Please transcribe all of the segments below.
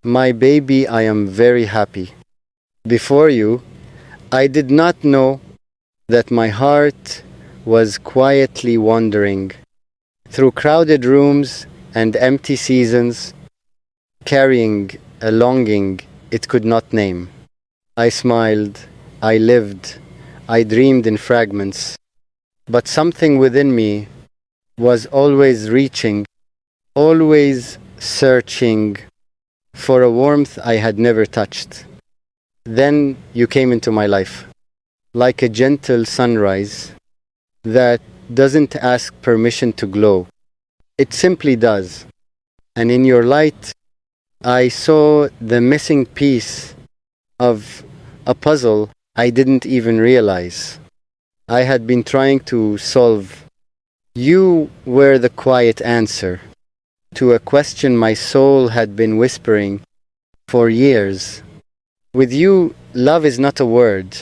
My baby, I am very happy. Before you, I did not know that my heart was quietly wandering through crowded rooms and empty seasons, carrying a longing it could not name. I smiled, I lived, I dreamed in fragments, but something within me was always reaching, always searching for a warmth I had never touched. Then you came into my life, like a gentle sunrise that doesn't ask permission to glow. It simply does. And in your light, I saw the missing piece of a puzzle I didn't even realize I had been trying to solve. You were the quiet answer to a question my soul had been whispering for years. With you, love is not a word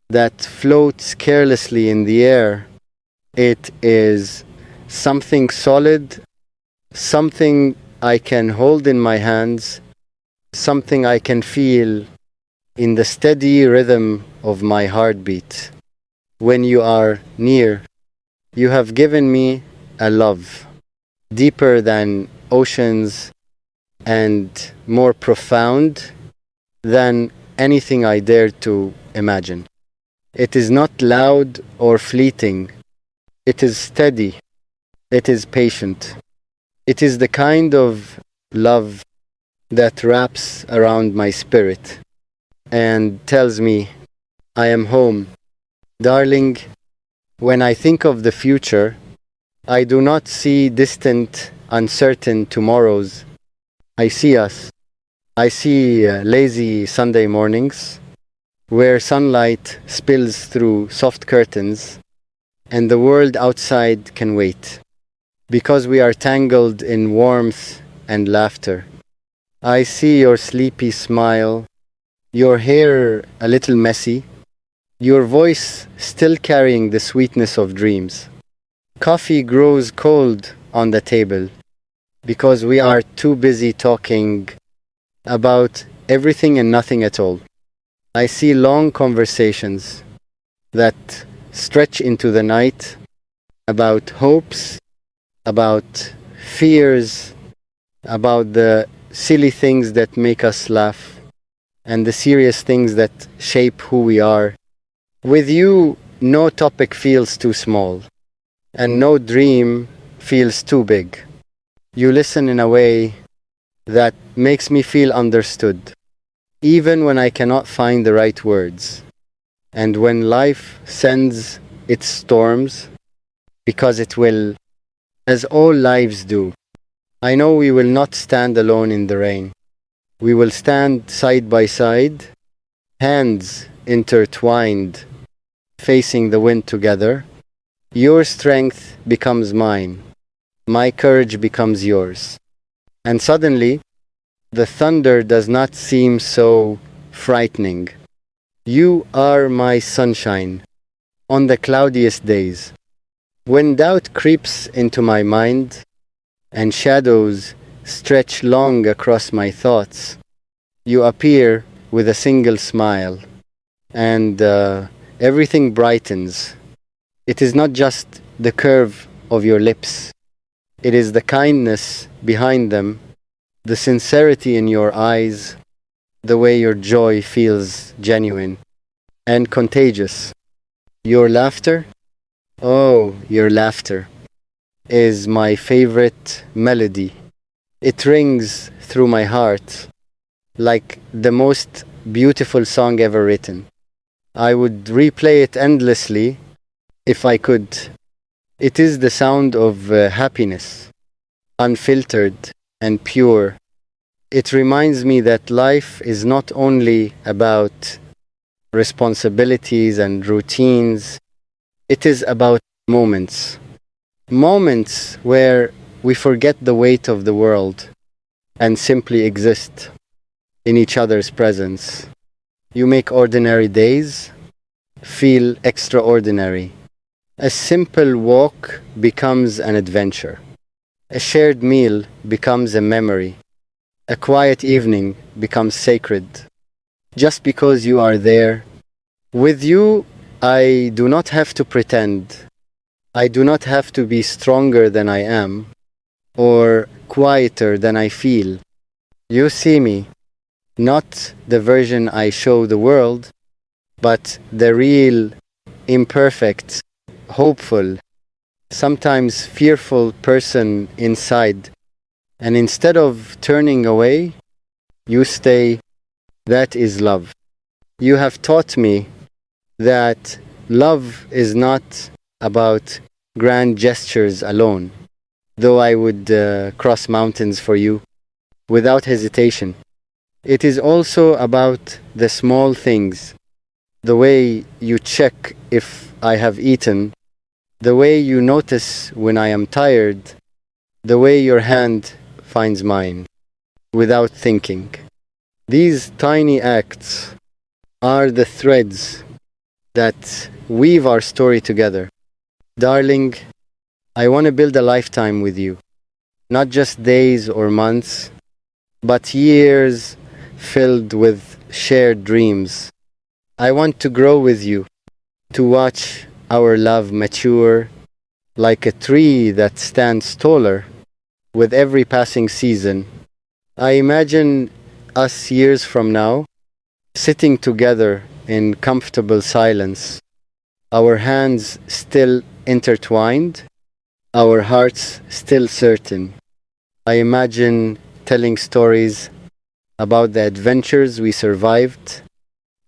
that floats carelessly in the air. It is something solid, something I can hold in my hands, something I can feel in the steady rhythm of my heartbeat. When you are near, you have given me a love deeper than oceans and more profound than anything I dared to imagine. It is not loud or fleeting. It is steady. It is patient. It is the kind of love that wraps around my spirit and tells me, I am home. Darling, when I think of the future, I do not see distant, uncertain tomorrows. I see us. I see lazy Sunday mornings where sunlight spills through soft curtains and the world outside can wait because we are tangled in warmth and laughter. I see your sleepy smile, your hair a little messy, your voice still carrying the sweetness of dreams. Coffee grows cold on the table because we are too busy talking about everything and nothing at all. I see long conversations that stretch into the night about hopes, about fears, about the silly things that make us laugh, and the serious things that shape who we are. With you, no topic feels too small, and no dream feels too big. You listen in a way that makes me feel understood, even when I cannot find the right words, and when life sends its storms, because it will, as all lives do. I know we will not stand alone in the rain. We will stand side by side, hands intertwined, facing the wind together. Your strength becomes mine. My courage becomes yours. And suddenly, the thunder does not seem so frightening. You are my sunshine on the cloudiest days. When doubt creeps into my mind and shadows stretch long across my thoughts, you appear with a single smile and everything brightens. It is not just the curve of your lips, it is the kindness behind them, the sincerity in your eyes, the way your joy feels genuine and contagious. Your laughter, oh, your laughter is my favorite melody. It rings through my heart like the most beautiful song ever written. I would replay it endlessly if I could. It is the sound of happiness, unfiltered and pure. It reminds me that life is not only about responsibilities and routines, it is about moments. Moments where we forget the weight of the world and simply exist in each other's presence. You make ordinary days feel extraordinary. A simple walk becomes an adventure. A shared meal becomes a memory. A quiet evening becomes sacred just because you are there. With you, I do not have to pretend. I do not have to be stronger than I am or quieter than I feel. You see me, not the version I show the world, but the real, imperfect, hopeful, sometimes fearful person inside. And instead of turning away, you stay. That is love. You have taught me that love is not about grand gestures alone, though I would cross mountains for you without hesitation. It is also about the small things, the way you check if I have eaten, the way you notice when I am tired, the way your hand finds mine without thinking. These tiny acts are the threads that weave our story together. Darling, I want to build a lifetime with you, not just days or months, but years filled with shared dreams. I want to grow with you, to watch our love mature like a tree that stands taller with every passing season. I imagine us years from now, sitting together in comfortable silence, our hands still intertwined, our hearts still certain. I imagine telling stories about the adventures we survived,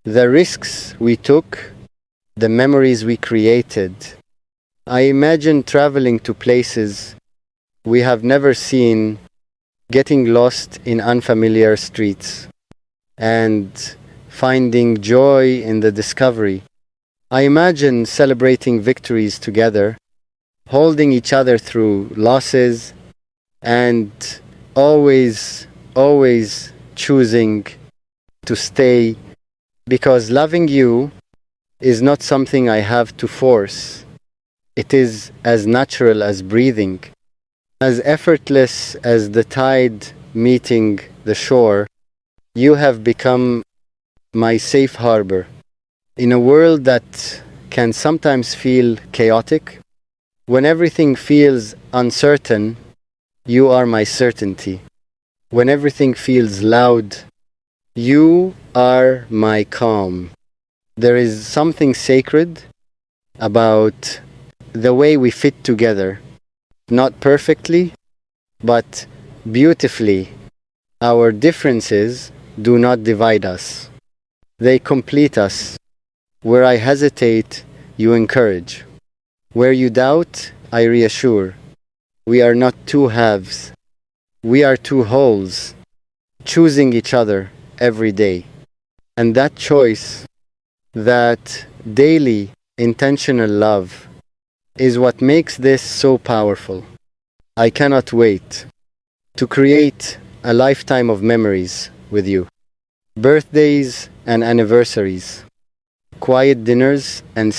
the risks we took, the memories we created. I imagine traveling to places we have never seen, getting lost in unfamiliar streets, and finding joy in the discovery. I imagine celebrating victories together, holding each other through losses, and always choosing to stay, because loving you is not something I have to force. It is as natural as breathing, as effortless as the tide meeting the shore. You have become my safe harbor. In a world that can sometimes feel chaotic, when everything feels uncertain, you are my certainty. When everything feels loud, you are my calm. There is something sacred about the way we fit together, not perfectly, but beautifully. Our differences do not divide us. They complete us. Where I hesitate, you encourage. Where you doubt, I reassure. We are not two halves. We are two wholes, choosing each other every day. And that choice, that daily intentional love, is what makes this so powerful. I cannot wait to create a lifetime of memories with you. Birthdays and anniversaries, quiet dinners and